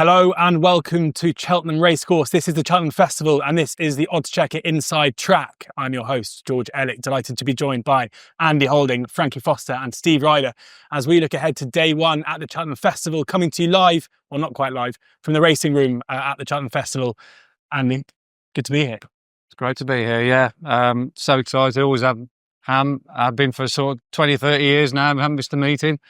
Hello and welcome to Cheltenham Racecourse. This is the Cheltenham Festival and this is the oddschecker Inside Track. I'm your host, George Elek, delighted to be joined by Andy Holding, Frankie Foster and Steve Ryder as we look ahead to day one at the Cheltenham Festival, coming to you live, or not quite live, from the racing room at the Cheltenham Festival. Andy, good to be here. It's great to be here, yeah. So excited, always have. I've been for sort of 20, 30 years now, I haven't missed a meeting.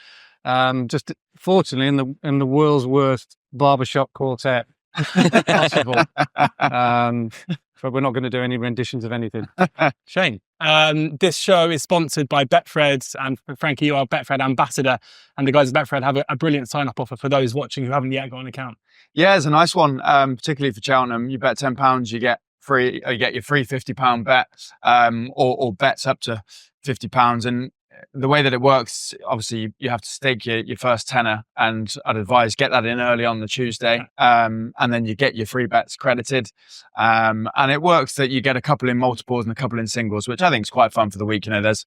Just fortunately in the world's worst barbershop quartet possible. But we're not going to do any renditions of anything. Shame. This show is sponsored by Betfred, and Frankie, you are Betfred ambassador, and the guys at Betfred have a brilliant sign-up offer for those watching who haven't yet got an account. Yeah, it's a nice one, particularly for Cheltenham. You bet £10, you get your free £50 bet, or bets up to £50. And the way that it works, obviously, you have to stake your first tenner, and I'd advise get that in early on the Tuesday, and then you get your free bets credited. And it works that you get a couple in multiples and a couple in singles, which I think is quite fun for the week. You know, there's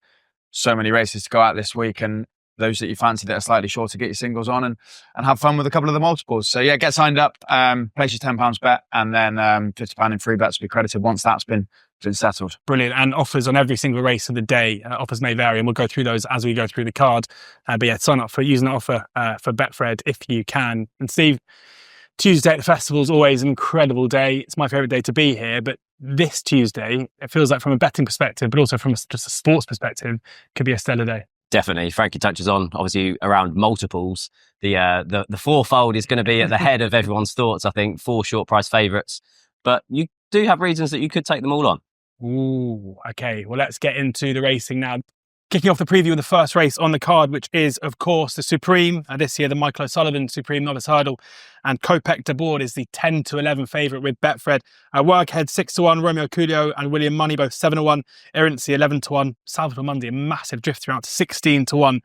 so many races to go out this week, and those that you fancy that are slightly shorter, get your singles on and have fun with a couple of the multiples. So yeah, get signed up, place your £10 bet, and then £50 in free bets will be credited once that's been settled. Brilliant. And offers on every single race of the day. Offers may vary, and we'll go through those as we go through the card. But yeah, sign up for using that offer for Betfred if you can. And Steve, Tuesday at the festival is always an incredible day. It's my favourite day to be here, but this Tuesday, it feels like from a betting perspective, but also from just a sports perspective, could be a stellar day. Definitely. Frankie touches on, obviously, around multiples. The fourfold is going to be at the head of everyone's thoughts, I think, 4 short price favourites. But you do have reasons that you could take them all on. Ooh, okay. Well, let's get into the racing now. Kicking off the preview of the first race on the card, which is, of course, the Supreme. This year, the Michael O'Sullivan Supreme Novice Hurdle. And Kopek de Board is the 10-11 favourite with Betfred. Workhead 6-1, Romeo Coolio and William Money both 7-1, Errancy 11-1, Salvatore Mundi a massive drift throughout to 16-1,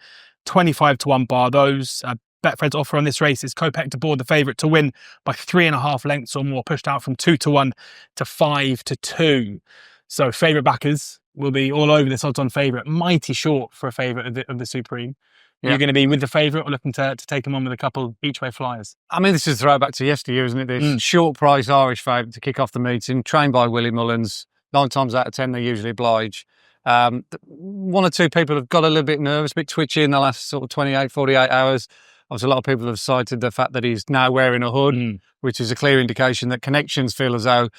25-1 bar those. Betfred's offer on this race is Kopek de Board the favourite to win by 3.5 lengths or more, pushed out from 2-1 to 5-2. So favourite backers will be all over this odds-on favourite. Mighty short for a favourite of the Supreme. Yeah. You're going to be with the favourite or looking to take them on with a couple each-way flyers? I mean, this is a throwback to yesteryear, isn't it? This short price Irish favourite to kick off the meeting, trained by Willie Mullins. 9 times out of 10, they usually oblige. 1 or 2 people have got a little bit nervous, a bit twitchy in the last sort of 28, 48 hours. Obviously, a lot of people have cited the fact that he's now wearing a hood, which is a clear indication that connections feel as though,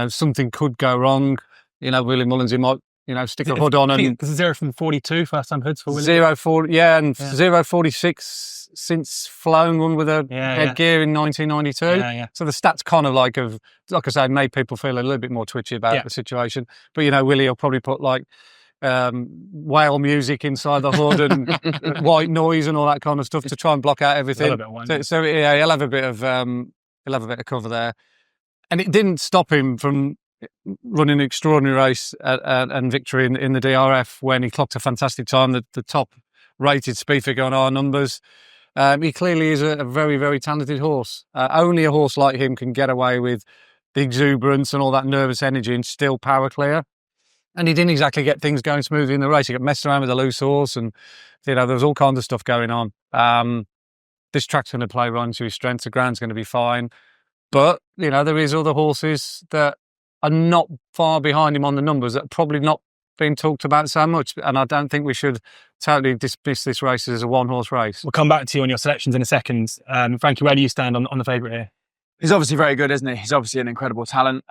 something could go wrong. Willie Mullins, he might, stick a hood on. And this is 0 from 42, first time hoods for Willie. 0-40, yeah, and 0-46 since flown one with a headgear in 1992. Yeah. So the stats kind of like I say, made people feel a little bit more twitchy about the situation. But, Willie will probably put whale music inside the hood and white noise and all that kind of stuff to try and block out everything. So he'll have a bit of cover there. And it didn't stop him from running an extraordinary race and victory in the DRF when he clocked a fantastic time, the top rated speed figure on our numbers. He clearly is a very, very talented horse. Only a horse like him can get away with the exuberance and all that nervous energy and still power clear. And he didn't exactly get things going smoothly in the race. He got messed around with a loose horse and, there was all kinds of stuff going on. This track's going to play right into his strengths. The ground's going to be fine. But, there is other horses that are not far behind him on the numbers that are probably not being talked about so much. And I don't think we should totally dismiss this race as a one-horse race. We'll come back to you on your selections in a second. Frankie, where do you stand on the favourite here? He's obviously very good, isn't he? He's obviously an incredible talent.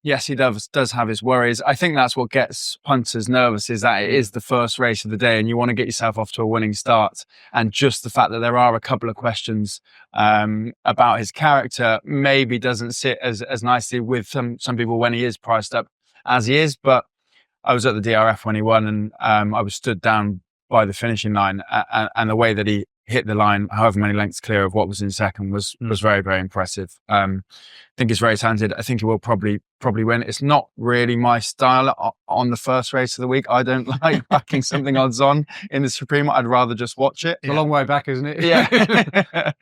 Yes, he does have his worries. I think that's what gets punters nervous, is that it is the first race of the day and you want to get yourself off to a winning start. And just the fact that there are a couple of questions about his character maybe doesn't sit as nicely with some people when he is priced up as he is. But I was at the DRF when he won, and I was stood down by the finishing line, and the way that he hit the line, however many lengths clear of what was in second, was very, very impressive. I think he's very talented. I think he will probably win. It's not really my style on the first race of the week. I don't like backing something odds on in the Supreme. I'd rather just watch it. It's a long way back, isn't it? Yeah.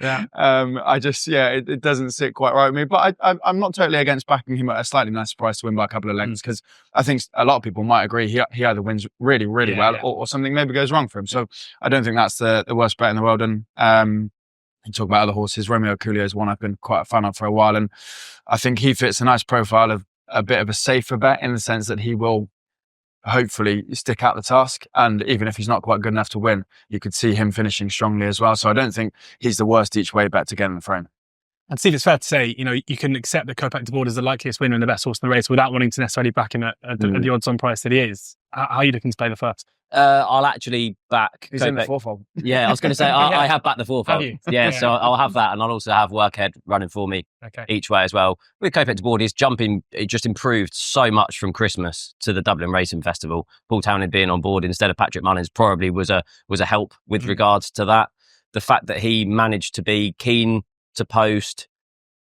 Yeah. It doesn't sit quite right with me. But I'm not totally against backing him at a slightly nice price to win by a couple of lengths, because I think a lot of people might agree he either wins really, really well or something maybe goes wrong for him. So I don't think that's the worst bet in the world. And You talk about other horses. Romeo Coolio is one I've been quite a fan of for a while, and I think he fits a nice profile of a bit of a safer bet in the sense that he will hopefully stick out the task, and even if he's not quite good enough to win, you could see him finishing strongly as well. So I don't think he's the worst each way bet to get in the frame. And Steve, it's fair to say, you can accept that Kopek de Board is the likeliest winner and the best horse in the race without wanting to necessarily back him at the odds-on price that he is. How are you looking to play the first? I'll actually back. He's in the fourfold. Yeah, I was going to say I have backed the fourfold. Have you? Yeah, so I'll have that, and I'll also have Workhead running for me each way as well. With Kopek de Board, his jumping, it just improved so much from Christmas to the Dublin Racing Festival. Paul Townend being on board instead of Patrick Mullins probably was a help with regards to that. The fact that he managed to be keen to post,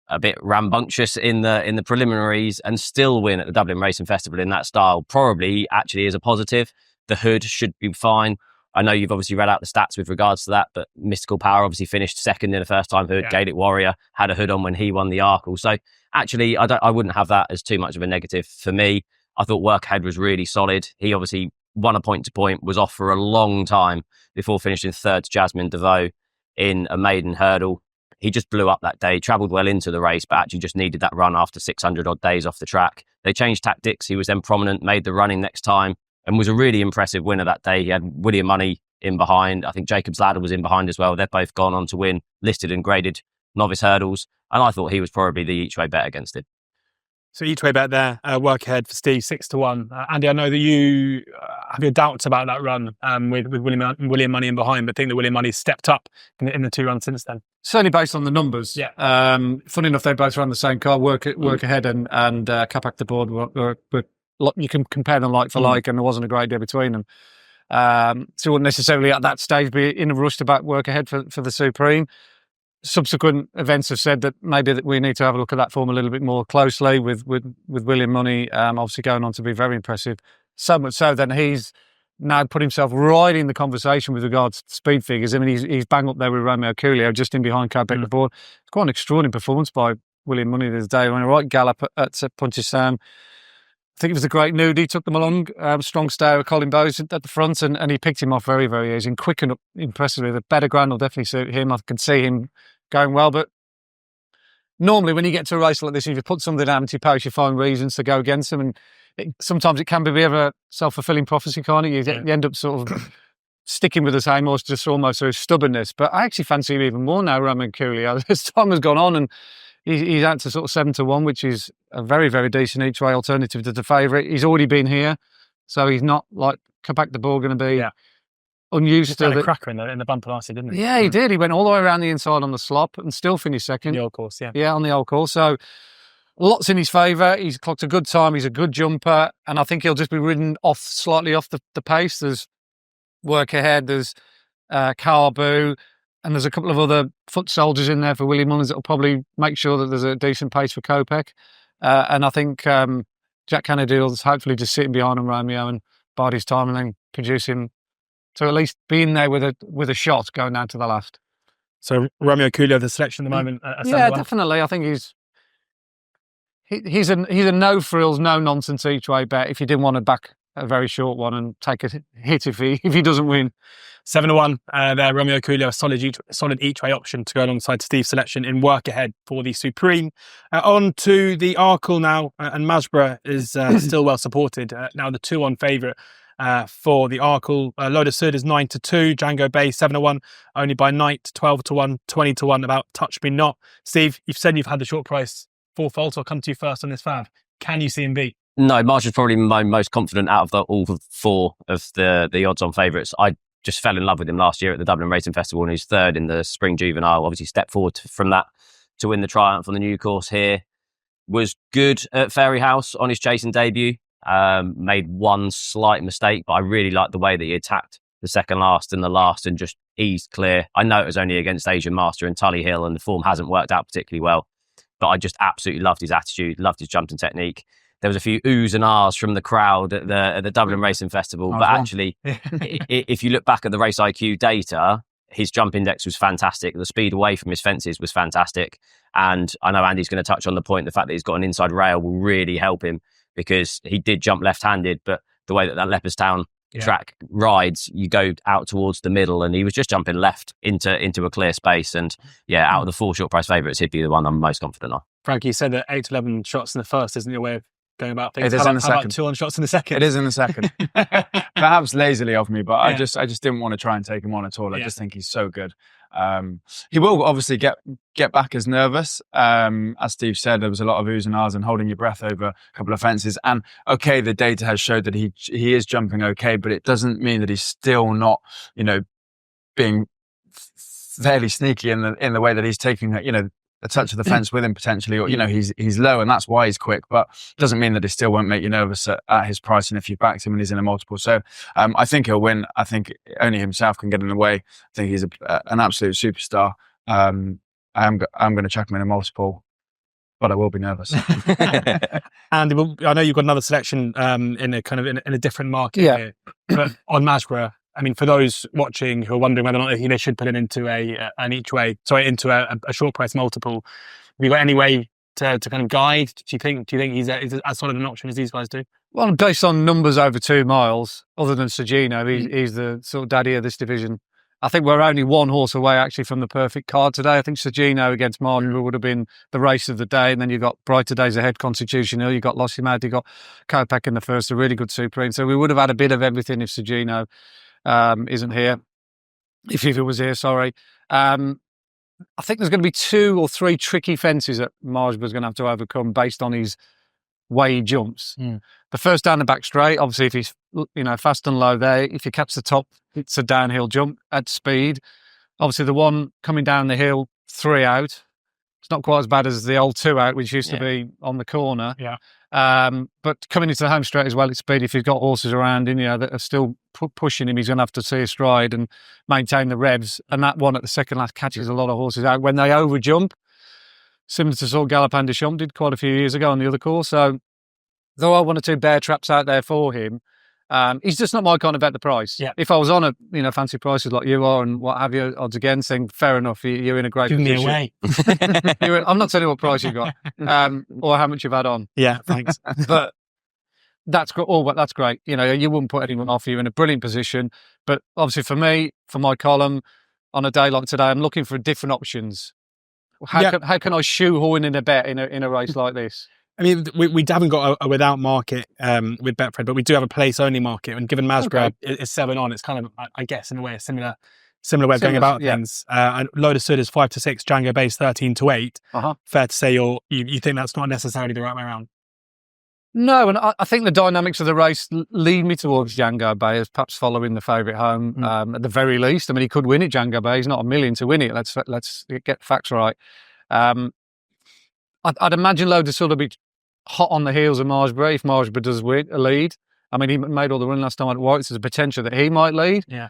a bit rambunctious in the preliminaries, and still win at the Dublin Racing Festival in that style probably actually is a positive. The hood should be fine. I know you've obviously read out the stats with regards to that, but Mystical Power obviously finished second in the first time hood. Gaelic Warrior had a hood on when he won the Arkle. So actually, I wouldn't have that as too much of a negative for me. I thought Workhead was really solid. He obviously won a point to point, was off for a long time before finishing third to Jasmine DeVoe in a maiden hurdle. He just blew up that day, travelled well into the race, but actually just needed that run after 600 odd days off the track. They changed tactics. He was then prominent, made the running next time, and was a really impressive winner that day. He had William Money in behind. I think Jacob's Ladder was in behind as well. They've both gone on to win listed and graded novice hurdles. And I thought he was probably the each way bet against it. So each way bet there, Workhead for Steve, 6-1. Andy, I know that you have your doubts about that run with William Money in behind, but think that William Money stepped up in the 2 runs since then. Certainly based on the numbers. Yeah. Funny enough, they both ran the same car, Work Ahead and Kopek de Board were you can compare them like for like, and there wasn't a great deal between them. So wouldn't necessarily at that stage be in a rush to back Work Ahead for the Supreme. Subsequent events have said that maybe that we need to have a look at that form a little bit more closely with William Money, obviously going on to be very impressive. So much so that he's now put himself right in the conversation with regards to speed figures. I mean, he's bang up there with Romeo Coolio, just in behind Kopek de Board. It's quite an extraordinary performance by William Money this day. Went a right gallop at Punchestown. I think it was the Great Nude. He took them along, strong stare with Colin Bowes at the front, and he picked him off very, very easy and quick and impressively. The better ground will definitely suit him. I can see him going well, but normally when you get to a race like this, if you put something down into your post, you find reasons to go against them, and sometimes it can be a bit of a self-fulfilling prophecy, can't it? You end up sort of sticking with the same horse just almost through stubbornness. But I actually fancy him even more now, Roman Coolio. As time has gone on, and he's out to sort of 7-1, which is a very, very decent each way alternative to the favourite. He's already been here, so he's not like Kopek de Board going to be unused to the cracker in the bumper last year, didn't he? Yeah, he did. He went all the way around the inside on the slop and still finished second. The old course, on the old course. So lots in his favour. He's clocked a good time. He's a good jumper, and I think he'll just be ridden slightly off the pace. There's Work Ahead. There's Carbu. And there's a couple of other foot soldiers in there for William Mullins that will probably make sure that there's a decent pace for Kopek. And I think Jack Kennedy will hopefully just sitting behind him, Romeo, and bide his time and then produce him to at least be in there with a shot going down to the last. So Romeo Coolio, the selection at the moment. Yeah, definitely. I think he's a no frills, no nonsense each way bet. If you didn't want to back a very short one and take a hit if he doesn't win. 7-1 there, Romeo Coolio, a solid each way option to go alongside Steve's selection in Work Ahead for the Supreme. On to the Arkle now, and Masborough is still well supported. Now the 2-1 favourite for the Arkle. Load of Sud is 9-2, Django Bay 7-1, only by Night 12-1, 20-1, about Touch Me Not. Steve, you've said you've had the short price fourfold, so I'll come to you first on this fab. Can you see him beat? No, Marsh is probably my most confident out of all 4 of the odds-on favourites. I just fell in love with him last year at the Dublin Racing Festival, and he's third in the Spring Juvenile. Obviously stepped forward from that to win the Triumph on the new course here. Was good at Fairy House on his chasing debut. Made one slight mistake, but I really liked the way that he attacked the second last and the last and just eased clear. I know it was only against Asian Master and Tully Hill, and the form hasn't worked out particularly well, but I just absolutely loved his attitude, loved his jumping technique. There was a few oohs and ahs from the crowd at the Dublin Racing Festival. But actually, if you look back at the Race IQ data, his jump index was fantastic. The speed away from his fences was fantastic. And I know Andy's going to touch on the point, the fact that he's got an inside rail will really help him, because he did jump left-handed, but the way that Leopardstown track rides, you go out towards the middle, and he was just jumping left into a clear space. And out of the 4 short price favourites, he'd be the one I'm most confident on. Frankie, you said that 8 to 11 shots in the first isn't your way of going about things. It is in the How second. about 2 on shots in the second? It is in the second. Perhaps lazily of me, but I just didn't want to try and take him on at all. I just think he's so good. He will obviously get back as nervous. As Steve said, there was a lot of oohs and ahs and holding your breath over a couple of fences. And okay, the data has showed that he is jumping okay, but it doesn't mean that he's still not, being fairly sneaky in the way that he's taking a touch of the fence with him potentially, or he's low, and that's why he's quick. But doesn't mean that he still won't make you nervous at his price. And if you backed him and he's in a multiple, so I think he'll win. I think only himself can get in the way. I think he's an absolute superstar. I'm going to chuck him in a multiple, but I will be nervous. And I know you've got another selection in a different market here, but on Masborough. I mean, for those watching who are wondering whether or not they should put it into into a short price multiple, have you got any way to kind of guide? Do you think he's as solid an option as these guys do? Well, based on numbers over 2 miles, other than Sergino, he's the sort of daddy of this division. I think we're only 1 horse away actually from the perfect card today. I think Sergino against Marlborough would have been the race of the day, and then you've got Brighter Days Ahead, Constitution Hill, you've got Lossiemad, you've got Kopek in the first, a really good Supreme. So we would have had a bit of everything if Sergino isn't here. If it was here, sorry. I think there's going to be 2 or 3 tricky fences that Margebury's going to have to overcome based on his way he jumps. The first down the back straight, obviously, if he's fast and low there, if you catch the top, it's a downhill jump at speed. Obviously, the one coming down the hill, 3 out. It's not quite as bad as the old 2 out, which used to be on the corner. Yeah. But coming into the home straight as well at speed, if he's got horses around him, that are still pushing him, he's going to have to see a stride and maintain the revs. And that one at the second last catches a lot of horses out when they over jump, similar to sort of Galopin de Champs did quite a few years ago on the other course. So there are 1 or 2 bear traps out there for him. He's just not my kind of bet the price. Yeah. If I was on a fancy prices like you are and what have you, odds again, saying fair enough, you're in a great position. Give me away. I'm not telling you what price you've got or how much you've had on. Yeah, thanks. But that's great. You wouldn't put anyone off. You're in a brilliant position. But obviously for me, for my column, on a day like today, I'm looking for different options. How can I shoehorn in a bet in a race like this? I mean, we haven't got a without market with Betfred, but we do have a place only market. And given Masborough is 7 on, it's kind of, I guess, in a way, a similar way of going about things. And Load of Sud is 5 to 6, Django Bay's 13 to 8. Fair to say you think that's not necessarily the right way around? No, and I think the dynamics of the race lead me towards Django Bay as perhaps following the favourite home at the very least. I mean, he could win it, Django Bay. He's not a million to win it. Let's get facts right. I'd imagine Load of Sud will be hot on the heels of Margebury if Margebury does win a lead. I mean, he made all the run last time at White's. There's a potential that he might lead. Yeah.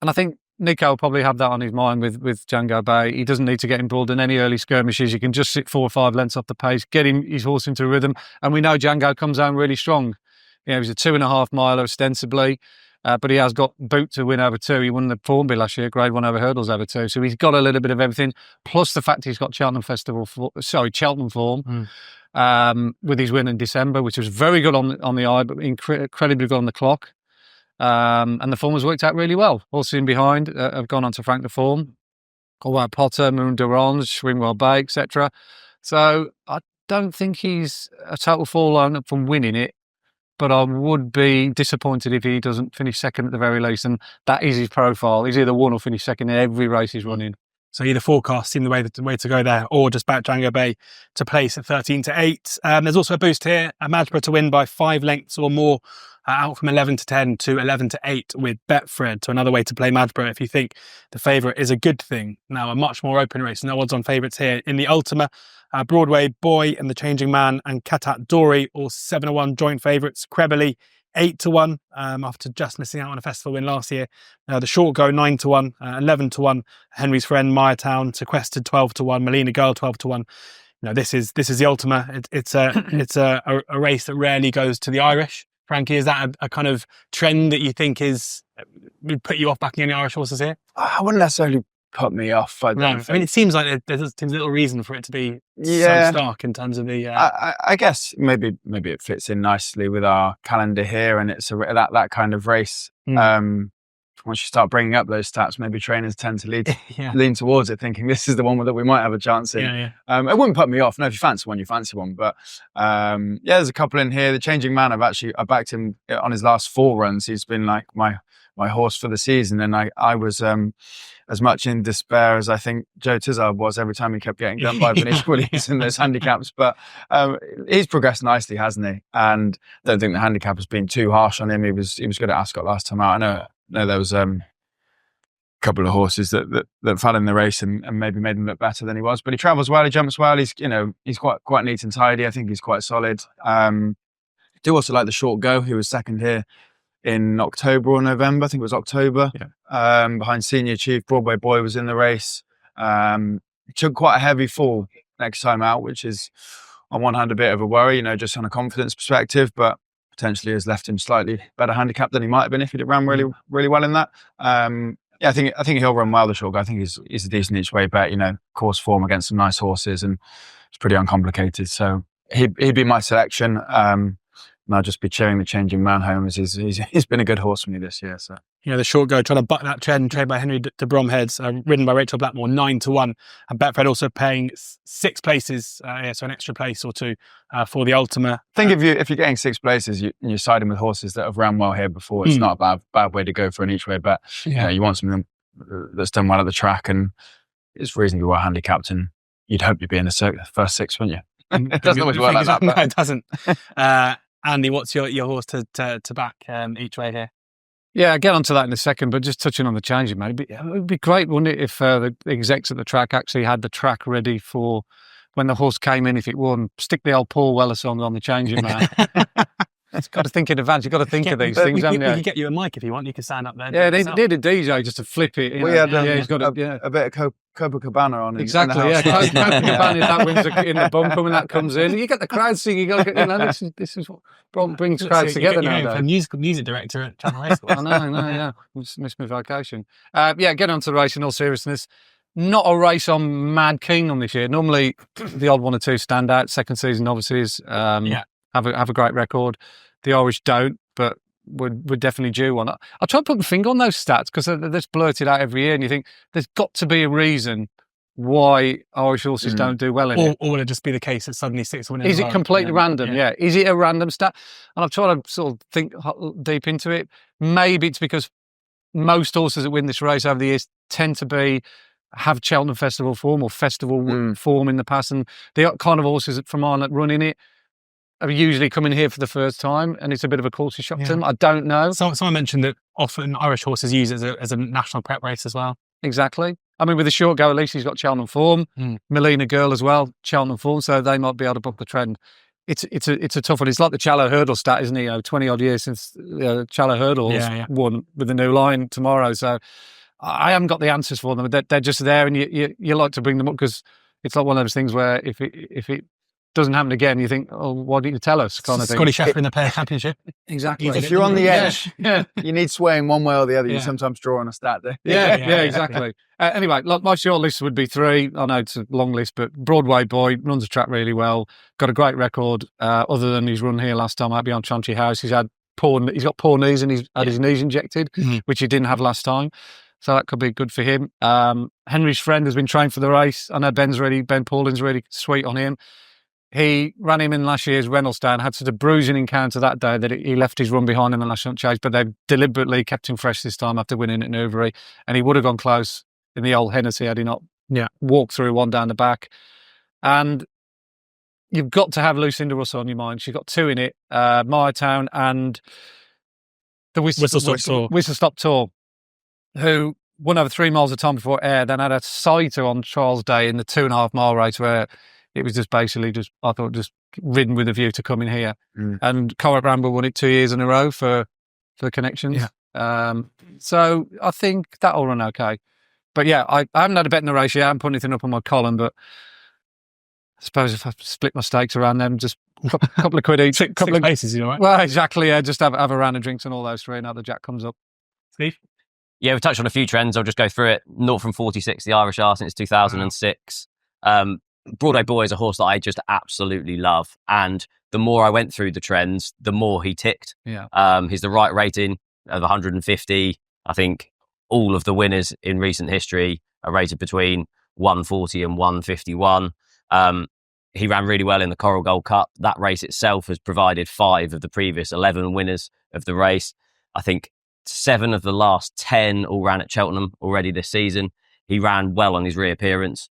And I think Nico will probably have that on his mind with Django Bay. He doesn't need to get involved in any early skirmishes. He can just sit 4 or 5 lengths off the pace, get his horse into rhythm. And we know Django comes home really strong. He's a 2.5 miler ostensibly, but he has got boot to win over 2. He won the Formby last year, Grade 1 over hurdles over 2. So he's got a little bit of everything. Plus the fact he's got Cheltenham form. With his win in December, which was very good on the eye, but incredibly good on the clock. And the form has worked out really well. Horses in behind have gone on to frank the form. Colwell Potter, Moon d'Orange, Swingwell Bay, etc. So I don't think he's a total fall from winning it, but I would be disappointed if he doesn't finish second at the very least. And that is his profile. He's either won or finished second in every race he's running. So either forecast seem the way to go there, or just back Django Bay to place at 13 to 8. There's also a boost here, a Masborough to win by 5 lengths or more, out from 11 to 10 to 11 to 8 with Betfred. So another way to play Masborough if you think the favourite is a good thing. Now a much more open race, no odds on favourites here. In the Ultima, Broadway Boy and the Changing Man and Katat Dory, all 7-1 joint favourites. Creberly 8 to 1 after just missing out on a festival win last year. The Short Go 9 to 1, 11 to 1. Henry's Friend, Myertown, Sequestered 12 to 1, Melina Girl 12 to 1. This is the Ultima. It's a race that rarely goes to the Irish. Frankie, is that a kind of trend that you think would put you off backing any Irish horses here? I wouldn't necessarily put me off. I mean, it seems like there's a little reason for it to be so stark in terms of the. I guess maybe it fits in nicely with our calendar here, and it's that kind of race. Once you start bringing up those stats, maybe trainers tend to lean towards it, thinking this is the one that we might have a chance in. It wouldn't put me off. No, if you fancy one, you fancy one. But there's a couple in here. The Changing Man, I backed him on his last 4 runs. He's been like my horse for the season, and I was as much in despair as I think Joe Tizard was every time he kept getting done by Vinicius Williams in those handicaps. But he's progressed nicely, hasn't he? And I don't think the handicap has been too harsh on him. He was good at Ascot last time out. I know there was a couple of horses that fell in the race and maybe made him look better than he was. But he travels well, he jumps well. He's quite neat and tidy. I think he's quite solid. Do also like the Short Go. He was second here in October or November. I think it was October. Behind Senior Chief. Broadway Boy was in the race. He took quite a heavy fall next time out, which is on one hand a bit of a worry, just on a confidence perspective, but potentially has left him slightly better handicap than he might have been if he'd ran really, really well in that. I think he'll run well, the Short Go. I think he's a decent each way bet, course form against some nice horses, and it's pretty uncomplicated. So he'd be my selection. And I'll just be cheering the Changing Man home, as he's been a good horse for me this year. So the Short Go trying to buck that trend, trained by Henry de Bromheads, ridden by Rachel Blackmore, 9-1, and Betfred also paying 6 places, so an extra place or 2 for the Ultima. I think if you're getting 6 places, you're siding with horses that have ran well here before. It's not a bad way to go for an each way bet. You want something that's done well at the track and is reasonably well handicapped, and you'd hope you'd be in the first 6, wouldn't you? It doesn't always work like that. No, it doesn't. Andy, what's your horse to back each way here? Yeah, I'll get onto that in a second, but just touching on the Changing Man, it would be great, wouldn't it, if the execs at the track actually had the track ready for when the horse came in, if it won, stick the old Paul Weller song on the Changing Man. It's got to think in advance. You've got to think of these things, haven't you? We can get you a mic if you want. You can stand up there. Yeah, they did a DJ just to flip it. We had he's got a bit of Copacabana on. Exactly, yeah. Copacabana, that wins in the bumper when that comes in. You get the crowd singing. This is what brings crowds together now. A music director at Cheltenham Racecourse. I know, yeah. Missed my vacation. Getting on to the race in all seriousness. Not a race I'm mad keen on this year. Normally, the odd 1 or 2 stand out. Second season, obviously, is have a great record. The Irish don't, but we're definitely due one. I'll try and put my finger on those stats because they're just blurted out every year, and you think there's got to be a reason why Irish horses don't do well in it. Or will it just be the case that suddenly 6 winners? Is it completely random? Yeah. Is it a random stat? And I'm trying to sort of think deep into it. Maybe it's because most horses that win this race over the years tend to have Cheltenham Festival form or festival form in the past, and the kind of horses from Ireland running it are usually coming here for the first time, and it's a bit of a culture shock to them. I don't know. Someone mentioned that often Irish horses use it as a national prep race as well. Exactly. I mean, with the Short Go, at least he's got Cheltenham form. Melina Girl as well, Cheltenham form, so they might be able to buck the trend. It's a tough one. It's like the Challow Hurdle stat, isn't it? 20 odd years since Challow Hurdles won with the new line tomorrow. So I haven't got the answers for them. They're just there, and you like to bring them up because it's like one of those things where if it doesn't happen again, you think, oh, why didn't you tell us? Kind of thing. Scotty Sheffer in the pair championship. Exactly. If you're on the edge, you need swaying one way or the other. You sometimes draw on a stat there. Yeah, exactly. Anyway, my short list would be 3. I know it's a long list, but Broadway Boy runs the track really well. Got a great record. Other than his run here last time out beyond Chauncey House, he's got poor knees and he's had his knees injected, which he didn't have last time. So that could be good for him. Henry's friend has been trained for the race. I know Ben Paulin's really sweet on him. He ran him in last year's Reynoldsdown, had such a bruising encounter that day that he left his run behind in the national chase, but they've deliberately kept him fresh this time after winning at Newbury, and he would have gone close in the old Hennessy had he not walked through one down the back. And you've got to have Lucinda Russell on your mind. She's got 2 in it, Myertown and the Whistle Stop Tour, who won over 3 miles of time before air, then had a sighter on Trials Day in the 2.5 mile race where it was just ridden with a view to coming here. And Corrick Ramble won it 2 years in a row for the connections. So I think that'll run okay. But I haven't had a bet in the race yet. I haven't put anything up on my column, but I suppose if I split my stakes around them, just a couple of quid each. Six places, you know, right? Well, exactly, just have a round of drinks and all those 3 and now the jack comes up. Steve? Yeah, we've touched on a few trends. I'll just go through it. Naught from 46, the Irish are since 2006. Broadway Boy is a horse that I just absolutely love. And the more I went through the trends, the more he ticked. Yeah. He's the right rating of 150. I think all of the winners in recent history are rated between 140 and 151. He ran really well in the Coral Gold Cup. That race itself has provided 5 of the previous 11 winners of the race. I think 7 of the last 10 all ran at Cheltenham already this season. He ran well on his reappearance,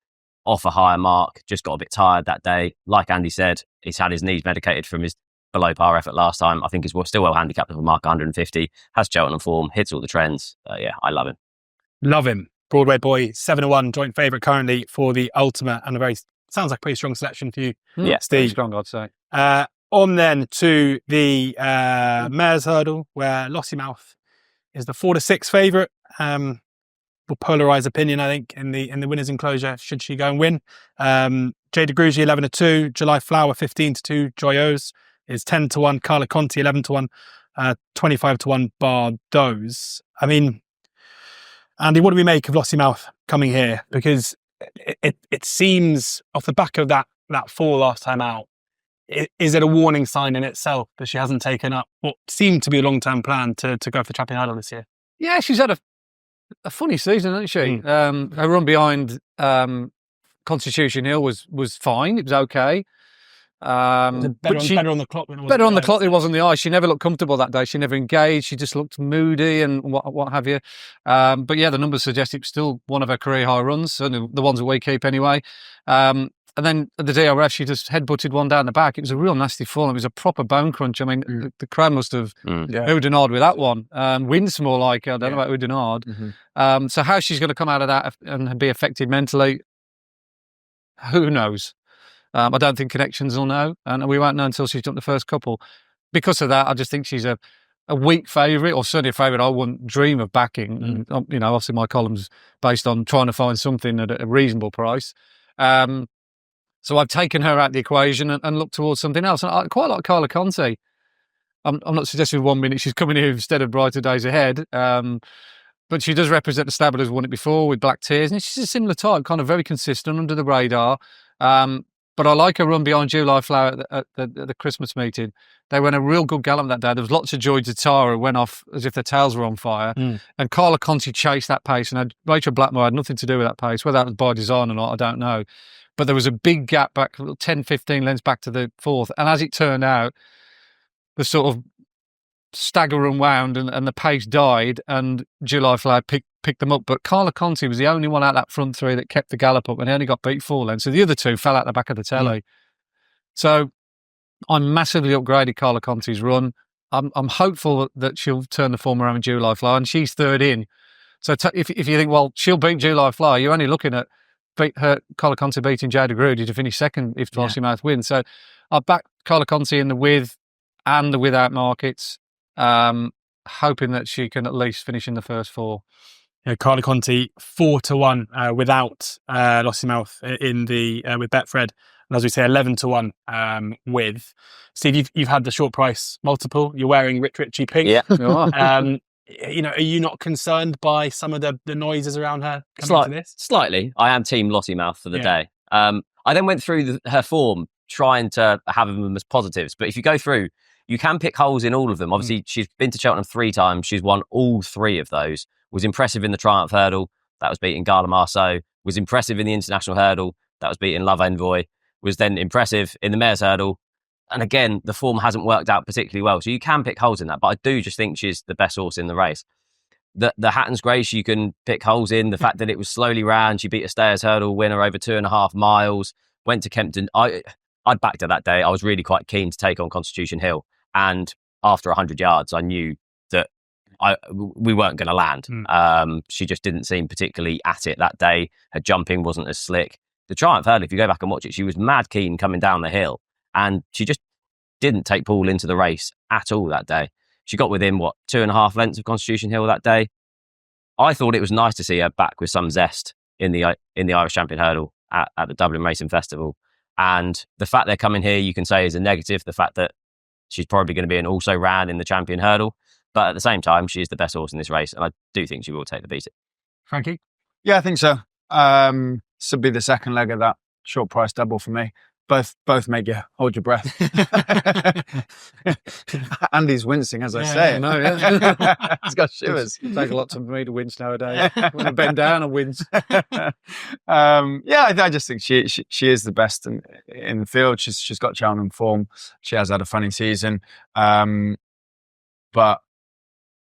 off a higher mark, just got a bit tired that day. Like Andy said, he's had his knees medicated from his below par effort last time. I think he's still well handicapped with a mark 150, has Cheltenham form, hits all the trends. Yeah, I love him. Love him. Broadway Boy, 7-1, joint favourite currently for the Ultimate, and a very, sounds like a pretty strong selection for you, Yeah, Steve. Strong, I'd say. On then to the Mares Hurdle, where Lossiemouth is the 4-6 favourite. Will polarise opinion, I think, in the winners' enclosure. Should she go and win? Jada Grugy 11-2, July Flower 15-2, Joyeuse is 10-1, Carla Conti 11-1, 25-1 Bardos. I mean, Andy, what do we make of Lossiemouth coming here? Because it seems off the back of that fall last time out, is it a warning sign in itself that she hasn't taken up what seemed to be a long-term plan to go for Champion Hurdle this year? Yeah, she's had a funny season, hasn't she? Her run behind Constitution Hill was fine. It was okay. Better on the clock than it was. Better on the clock than it was on the ice. She never looked comfortable that day. She never engaged. She just looked moody and what have you. But yeah, the numbers suggest it's still one of her career high runs, certainly the ones that we keep anyway. And then at the DRF, she just headbutted one down the back. It was a real nasty fall. It was a proper bone crunch. I mean, the crowd must have hooed and hawed with that one. Winsome more like, I don't know about hooed and hawed. Mm-hmm. So how she's going to come out of that and be affected mentally, who knows? I don't think Connections will know, and we won't know until she's done the first couple. Because of that, I just think she's a weak favourite, or certainly a favourite I wouldn't dream of backing. And, obviously my column's based on trying to find something at a reasonable price. So I've taken her out of the equation and looked towards something else. And I quite like Carla Conti. I'm not suggesting 1 minute she's coming here instead of Brighter Days Ahead, but she does represent the stable who's won it before with Black Tears, and she's a similar type, kind of very consistent under the radar. But I like her run behind July Flower at the Christmas meeting. They went a real good gallop that day. There was lots of joy to Tara, went off as if their tails were on fire. And Carla Conti chased that pace, and Rachel Blackmore had nothing to do with that pace. Whether that was by design or not, I don't know. But there was a big gap back, 10, 15 lengths back to the fourth. And as it turned out, the sort of stagger unwound and the pace died, and July Flower picked them up. But Carla Conti was the only one out that front three that kept the gallop up, and he only got beat 4 lengths. So the other two fell out the back of the telly. So I massively upgraded Carla Conti's run. I'm hopeful that she'll turn the form around with July Flower, and she's third in. So if you think, well, she'll beat July Flower, you're only looking at Carla Conti beating Jada Grudy to finish second if Lossiemouth wins. So I'll back Carla Conti in the with and the without markets, hoping that she can at least finish in the first 4. Yeah, Carla Conti 4-1 without Lossiemouth in the with Betfred, and as we say 11-1 with. Steve, you've had the short price multiple. You're wearing Rich Richie pink. Yeah. Are you not concerned by some of the noises around her coming to this? Slightly. I am team Lossiemouth for the day. I then went through her form, trying to have them as positives. But if you go through, you can pick holes in all of them. Obviously, she's been to Cheltenham 3 times. She's won all 3 of those. Was impressive in the Triumph Hurdle. That was beating Gala Marceau. Was impressive in the International Hurdle. That was beating Love Envoy. Was then impressive in the Mares Hurdle. And again, the form hasn't worked out particularly well. So you can pick holes in that. But I do just think she's the best horse in the race. The Hatton's Grace, you can pick holes in. The fact that it was slowly ran. She beat a Stayers Hurdle winner over 2.5 miles. Went to Kempton. I'd backed her that day. I was really quite keen to take on Constitution Hill. And after 100 yards, I knew that we weren't going to land. She just didn't seem particularly at it that day. Her jumping wasn't as slick. The Triumph Hurdle, if you go back and watch it, she was mad keen coming down the hill. And she just didn't take Paul into the race at all that day. She got within, 2.5 lengths of Constitution Hill that day. I thought it was nice to see her back with some zest in the Irish Champion Hurdle at the Dublin Racing Festival. And the fact they're coming here, you can say, is a negative. The fact that she's probably going to be an also ran in the Champion Hurdle. But at the same time, she is the best horse in this race, and I do think she will take the beating. Frankie? Yeah, I think so. This will be the second leg of that short price double for me. Both make you hold your breath. Andy's wincing as I say it. No, yeah. He's got shivers. It takes a lot for me to wince nowadays. When I bend down, I wince. I just think she is the best in the field. She's got Cheltenham form. She has had a funny season, but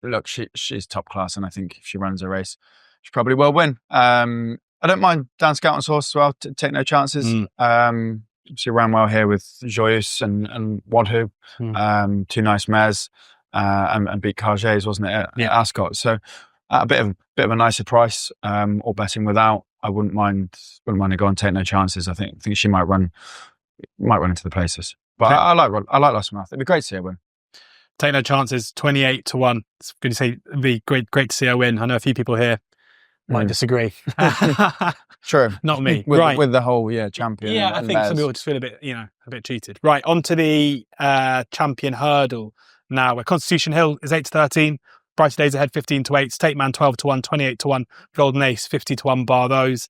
look, she's top class, and I think if she runs a race, she probably will win. I don't mind Dan Skelton's horse as well. Take no chances. She ran well here with Joyeuse and Wadhu, two nice mares, and beat Cargés, wasn't it, at Ascot? So at a bit of a nicer price, or betting without, I wouldn't mind to go and take no chances. I think she might run into the places. But I like Lossiemouth. It'd be great to see her win. Take no chances, 28 to 1. It's good to say. It'd be great to see her win. I know a few people here might disagree. True. Not me. With the whole champion. Yeah, I think some people just feel a bit cheated. Right, on to the champion hurdle now, where Constitution Hill is 8 to 13, Brighter Days Ahead 15 to 8, State Man 12 to 1, 28 to 1, Golden Ace 50 to 1, bar those.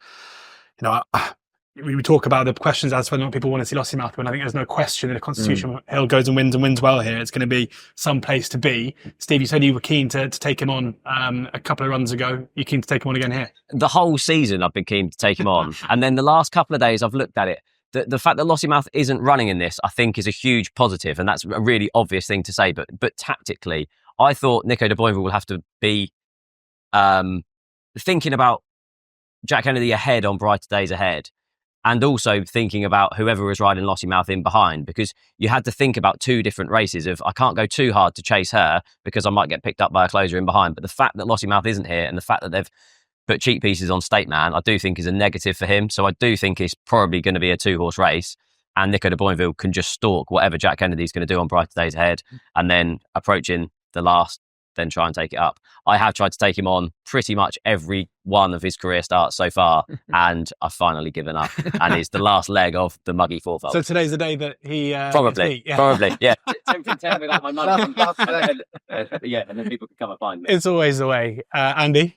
We would talk about the questions as to whether or not people want to see Lossiemouth win. I think there's no question that if Constitution Hill goes and wins well here, it's going to be some place to be. Steve, you said you were keen to take him on a couple of runs ago. You keen to take him on again here? The whole season I've been keen to take him on. And then the last couple of days I've looked at it. The fact that Lossiemouth isn't running in this, I think, is a huge positive. And that's a really obvious thing to say. But tactically, I thought Nico de Boinville will have to be thinking about Jack Kennedy ahead on Brighter Days Ahead. And also thinking about whoever was riding Lossiemouth in behind, because you had to think about two different races of, I can't go too hard to chase her because I might get picked up by a closer in behind. But the fact that Lossiemouth isn't here and the fact that they've put cheek pieces on State Man, I do think is a negative for him. So I do think it's probably going to be a 2-horse race, and Nico de Boinville can just stalk whatever Jack Kennedy's going to do on Brighter Days Ahead, and then approaching the last, then try and take it up. I have tried to take him on pretty much every one of his career starts so far, and I've finally given up. And it's the last leg of the muggy fourfold. So today's the day that he probably, yeah. Tim can tell me that my mum. And then people can come and find me. It's always the way. Andy,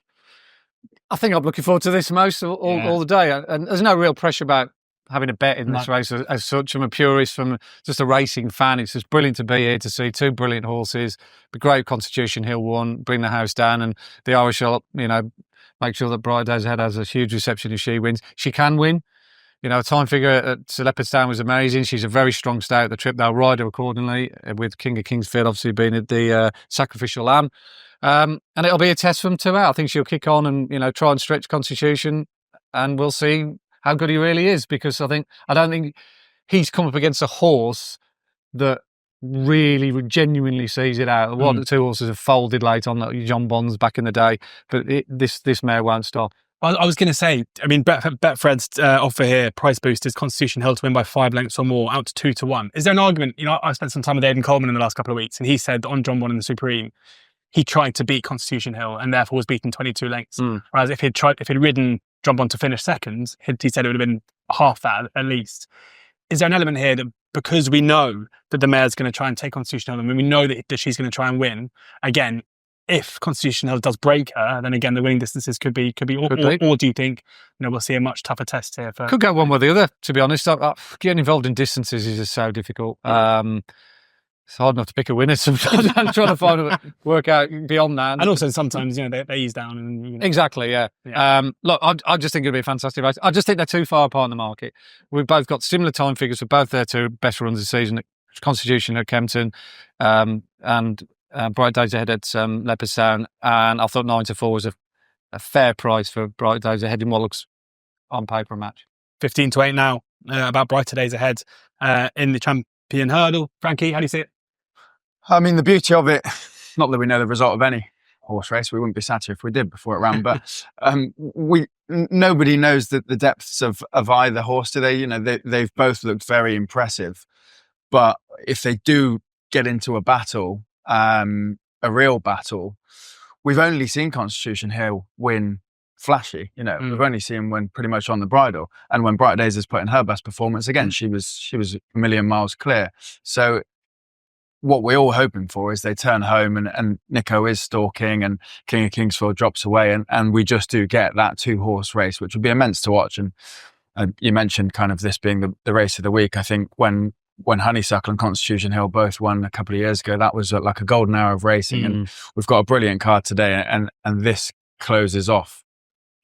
I think I'm looking forward to this most all the day, and there's no real pressure about having a bet in this race as such. I'm a purist, from just a racing fan. It's just brilliant to be here to see two brilliant horses. Be great Constitution Hill won, bring the house down, and the Irish will, make sure that Brighter Days Ahead has a huge reception if she wins. She can win. Time figure at Leopardstown was amazing. She's a very strong stay at the trip. They'll ride her accordingly, with King of Kingsfield obviously being the sacrificial lamb. And it'll be a test for them too. I think she'll kick on and, try and stretch Constitution, and we'll see how good he really is, because I don't think he's come up against a horse that really genuinely sees it out. One or two horses have folded late on, like John Bonds back in the day, but this mare won't stop. I was going to say, Betfred's offer here, price boost, is Constitution Hill to win by 5 lengths or more, out to 2 to 1. Is there an argument? I spent some time with Aidan Coleman in the last couple of weeks, and he said on John Bonds in the Supreme, he tried to beat Constitution Hill and therefore was beaten 22 lengths. Whereas if he'd ridden John Bond to finish second, he said it would have been half that at least. Is there an element here that, because we know that the mare's going to try and take Constitution Hill, and we know that she's going to try and win, again, if Constitution Hill does break her, then again the winning distances could be or do you think we'll see a much tougher test here? Could go one way or the other, to be honest. Getting involved in distances is just so difficult. It's hard enough to pick a winner sometimes. I'm trying to work out beyond that. And also sometimes, they ease down. And Exactly, yeah. Look, I just think it'll be a fantastic race. I just think they're too far apart in the market. We've both got similar time figures for both their two best runs of the season, Constitution at Kempton, and Brighter Days Ahead at Leopardstown. And I thought 9 to 4 was a fair price for Brighter Days Ahead in what looks on paper a match. 15 to 8 now, about Brighter Days Ahead in the champion hurdle. Frankie, how do you see it? The beauty of it, not that we know the result of any horse race, we wouldn't be sat here if we did before it ran, but nobody knows the depths of either horse today. They've both looked very impressive, but if they do get into a battle, a real battle, we've only seen Constitution Hill win flashy. We've only seen him win pretty much on the bridle, and when Brighter Days has put in her best performance, again, she was a million miles clear. So what we're all hoping for is they turn home and Nico is stalking and King of Kingsfield drops away and we just do get that 2-horse race, which would be immense to watch. And you mentioned kind of this being the race of the week. I think when Honeysuckle and Constitution Hill both won a couple of years ago, that was like a golden hour of racing. And we've got a brilliant card today, and this closes off,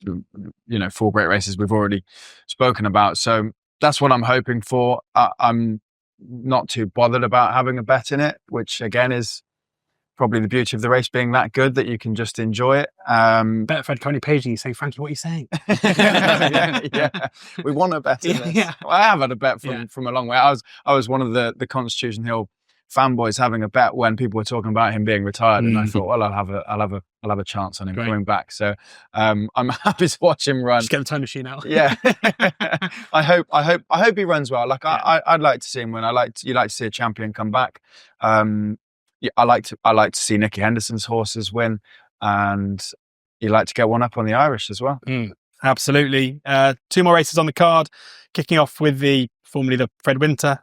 4 great races we've already spoken about. So that's what I'm hoping for. I'm not too bothered about having a bet in it, which again is probably the beauty of the race being that good that you can just enjoy it. Betfred currently paging you saying, Frankie, what are you saying? yeah. We want to bet in this. Yeah. Well, I have had a bet from a long way. I was one of the Constitution Hill fanboys having a bet when people were talking about him being retired, and I thought, well, I'll have a chance on him coming back. So I'm happy to watch him run. Just get the time machine out. Yeah, I hope he runs well. Like I'd like to see him win. You like to see a champion come back. I like to see Nicky Henderson's horses win, and you like to get one up on the Irish as well. Absolutely. 2 more races on the card, kicking off with formerly the Fred Winter.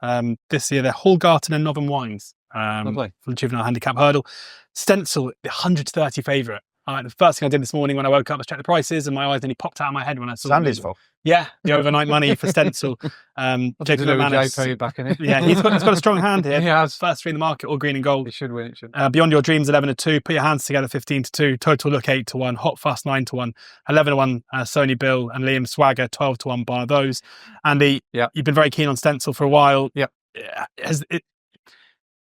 This year, the Hallgarten and Northern Wines for the Juvenile Handicap Hurdle. Stencil, the 130 favourite. The first thing I did this morning when I woke up was check the prices, and my eyes nearly popped out of my head when I saw Sandy's fault. Yeah, the overnight money for Stencil. Jacob JP back in it. Yeah, he's got a strong hand here. He has. First 3 in the market, all green and gold. He should win. Beyond Your Dreams, 11-2. Put Your Hands Together, 15-2. Total Look, 8-1. Hot Fuss, 9-1. 11-1. Sony Bill and Liam Swagger, 12-1. Bar those. Andy, you've been very keen on Stencil for a while. Yep.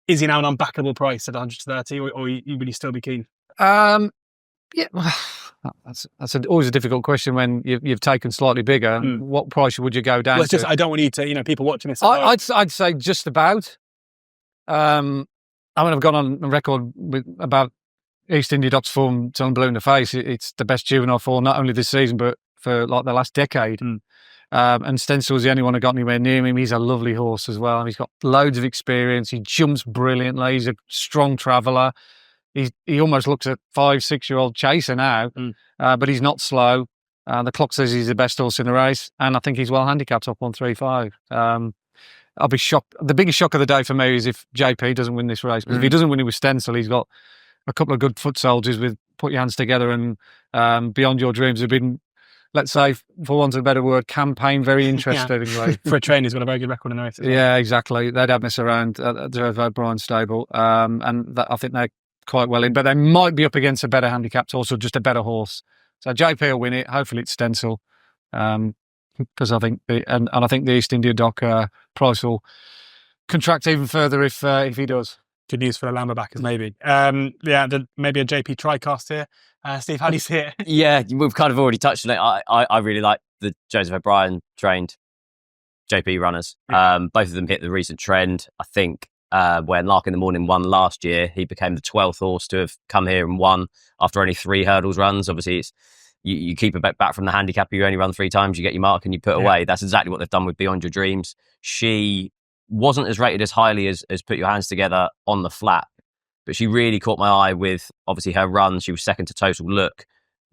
Is he now an unbackable price at 130, or would you still be keen? Yeah, that's always a difficult question when you've taken slightly bigger. What price would you go down to? Just, I don't want you to, people watching this. I'd say just about. I've gone on record about East India Doc's form till I'm blue in the face. It's the best juvenile form, not only this season, but for like the last decade. And Stencil's the only one who got anywhere near him. He's a lovely horse as well. And he's got loads of experience. He jumps brilliantly. He's a strong traveller. He almost looks a 5-6-year-old chaser now, but he's not slow. The clock says he's the best horse in the race, and I think he's well handicapped up 135. I'll be shocked. The biggest shock of the day for me is if JP doesn't win this race. Because if he doesn't win it with Stencil, he's got a couple of good foot soldiers with Put Your Hands Together and Beyond Your Dreams have been, let's say, for want of a better word, campaign very interestingly. For a trainer who's got a very good record in the race. Yeah, exactly. They don't mess around at the O'Brien stable. And I think they're quite well in, but they might be up against a better handicapped horse or just a better horse. So JP will win it. Hopefully it's Stencil, because I think I think the East India Doc price will contract even further if he does. Good news for the Lamberbackers, maybe. Maybe a JP TriCast here. Steve, how do you see it? Yeah, we've kind of already touched on it. I really like the Joseph O'Brien trained JP runners. Both of them hit the recent trend. I think when Lark in the Morning won last year, he became the 12th horse to have come here and won after only 3 hurdles runs. Obviously, it's you keep a bet back from the handicap. You only run 3 times, you get your mark and you put away. That's exactly what they've done with Beyond Your Dreams. She wasn't as rated as highly as Put Your Hands Together on the flat, but she really caught my eye with obviously her run. She was second to Total Look.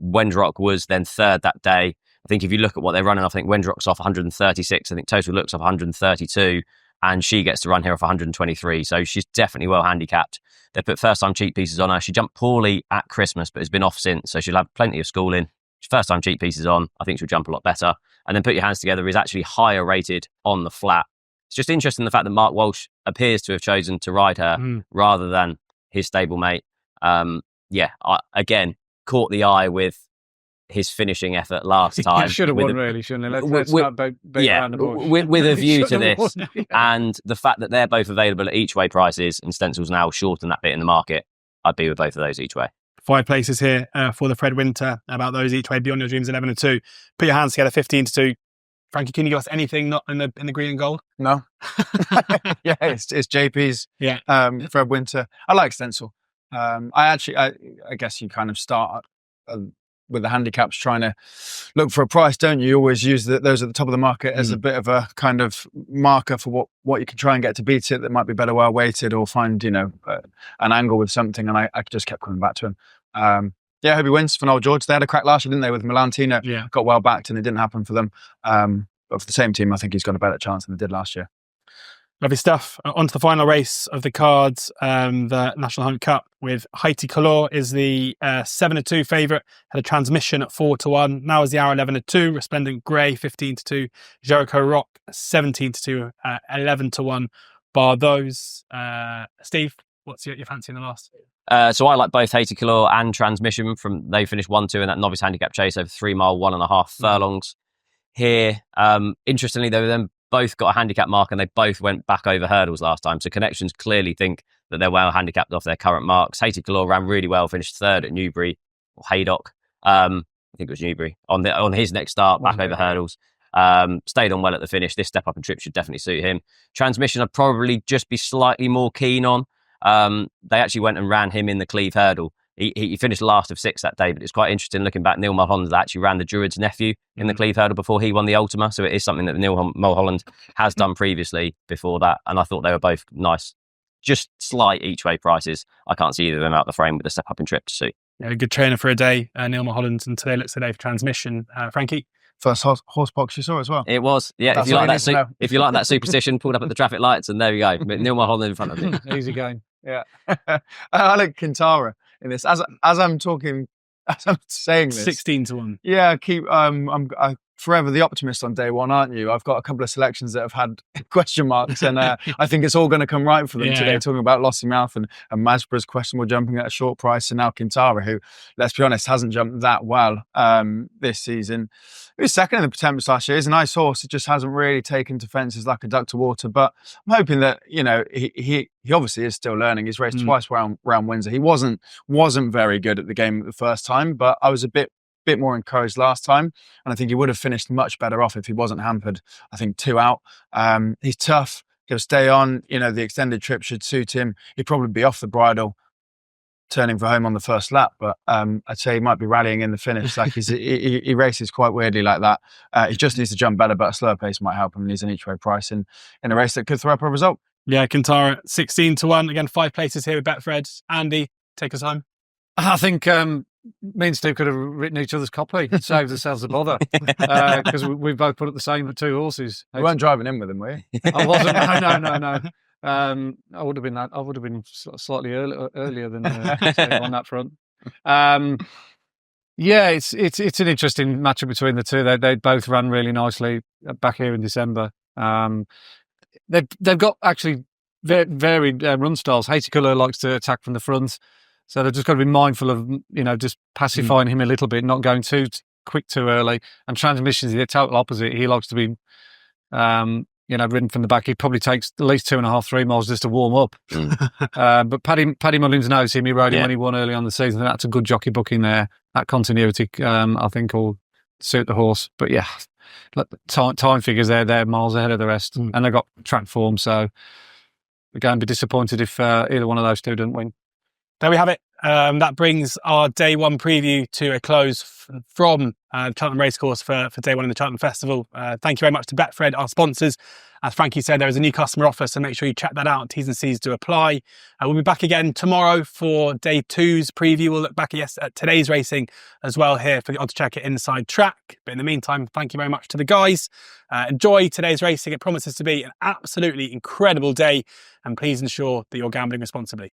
Wendrock was then third that day. I think if you look at what they're running, I think Wendrock's off 136. I think Total Look's off 132. And she gets to run here off 123. So she's definitely well handicapped. They put first-time cheat pieces on her. She jumped poorly at Christmas, but has been off since. So she'll have plenty of schooling. First-time cheat pieces on. I think she'll jump a lot better. And then Put Your Hands Together is actually higher rated on the flat. It's just interesting the fact that Mark Walsh appears to have chosen to ride her rather than his stablemate. Again, caught the eye with his finishing effort last time. Should have won, really, shouldn't he? Let's not beat around the bush. With a view to this. And the fact that they're both available at each way prices and Stencil's now shortened that bit in the market, I'd be with both of those each way. 5 places here for the Fred Winter, about those each way. Beyond Your Dreams, 11-2. Put Your Hands Together, 15-2. Frankie, can you give us anything not in the green and gold? No. It's JP's Fred Winter. I like Stencil. I guess you kind of start with the handicaps trying to look for a price, don't you? You always use those at the top of the market as a bit of a kind of marker for what you can try and get to beat it that might be better well weighted or find, an angle with something. And I just kept coming back to him. I hope he wins for Noel George. They had a crack last year, didn't they, with Milantino? Yeah. Got well backed and it didn't happen for them. But for the same team, I think he's got a better chance than they did last year. Lovely stuff. On to the final race of the cards, the National Hunt Cup, with Haiti Color is the 7-2 favourite, had a transmission at 4-1. Now is the hour 11-2. Resplendent Grey 15-2. Jericho Rock 17-2, 11-1. Bar those. Steve, what's your fancy in the last? So I like both Haiti Color and Transmission. They finished 1-2 in that novice handicap chase over 3 mile, 1.5 furlongs. Here, interestingly, they then both got a handicap mark and they both went back over hurdles last time. So Connections clearly think that they're well handicapped off their current marks. Haiti Color ran really well, finished 3rd at Newbury or Haydock. I think it was Newbury on his next start, back over hurdles. Stayed on well at the finish. This step up and trip should definitely suit him. Transmission, I'd probably just be slightly more keen on. They actually went and ran him in the Cleve hurdle. He finished last of 6 that day, but it's quite interesting looking back. Neil Mulholland actually ran the Druid's nephew in the Cleve hurdle before he won the Ultima, so it is something that Neil Mulholland has done previously before that, and I thought they were both nice, just slight each way prices. I can't see either of them out the frame with a step up in trip to suit. Yeah, a good trainer for a day, Neil Mulholland, and today looks today for Transmission. Frankie? First horse box you saw as well. It was, yeah. That's If you like that superstition, pulled up at the traffic lights, and there we go. Neil Mulholland in front of me. Easy going. Yeah. I like Kintara in this. As I'm saying this, 16-1. Yeah, I'm forever the optimist on day one, aren't you? I've got a couple of selections that have had question marks, and I think it's all going to come right for them today. Talking about Lossiemouth and Masborough's questionable jumping at a short price, and now Kintara, who, let's be honest, hasn't jumped that well this season. He was second in the Potemps last year. He's a nice horse. It just hasn't really taken to fences like a duck to water. But I'm hoping that, he obviously is still learning. He's raced twice round Windsor. He wasn't very good at the game the first time, but I was a bit more encouraged last time, and I think he would have finished much better off if he wasn't hampered. I think 2 out. He's tough. He'll stay on. The extended trip should suit him. He'd probably be off the bridle, turning for home on the first lap, but I'd say he might be rallying in the finish. Like he races quite weirdly like that. He just needs to jump better, but a slower pace might help him, and he's an each way price in a race that could throw up a result. Yeah, Kintara 16-1. Again, 5 places here with Betfred. Andy, take us home. I think me and Steve could have written each other's copy. It saves ourselves the bother, because we both put up the same for 2 horses. You weren't driving in with him, were you? I wasn't. No. I would have been that. I would have been slightly earlier than on that front. Yeah, it's an interesting matchup between the two. They both ran really nicely back here in December. They've got actually varied run styles. Haiti Color likes to attack from the front, so they've just got to be mindful of just pacifying him a little bit, not going too quick too early. And Transmission is the total opposite. He likes to be ridden from the back. He probably takes at least 2.5-3 miles just to warm up. But Paddy Mullins knows him. He rode him when he won early on the season. And that's a good jockey booking there. That continuity, I think, will suit the horse. But yeah, time figures they're miles ahead of the rest, and they've got track form. So we're going to be disappointed if either one of those two doesn't win. There we have it. That brings our day one preview to a close from Cheltenham Racecourse for day one in the Cheltenham Festival. Thank you very much to Betfred, our sponsors. As Frankie said, there is a new customer offer, so make sure you check that out. T's and C's do apply. We'll be back again tomorrow for day two's preview. We'll look back at today's racing as well here for the oddschecker Inside Track. But in the meantime, thank you very much to the guys. Enjoy today's racing. It promises to be an absolutely incredible day, and please ensure that you're gambling responsibly.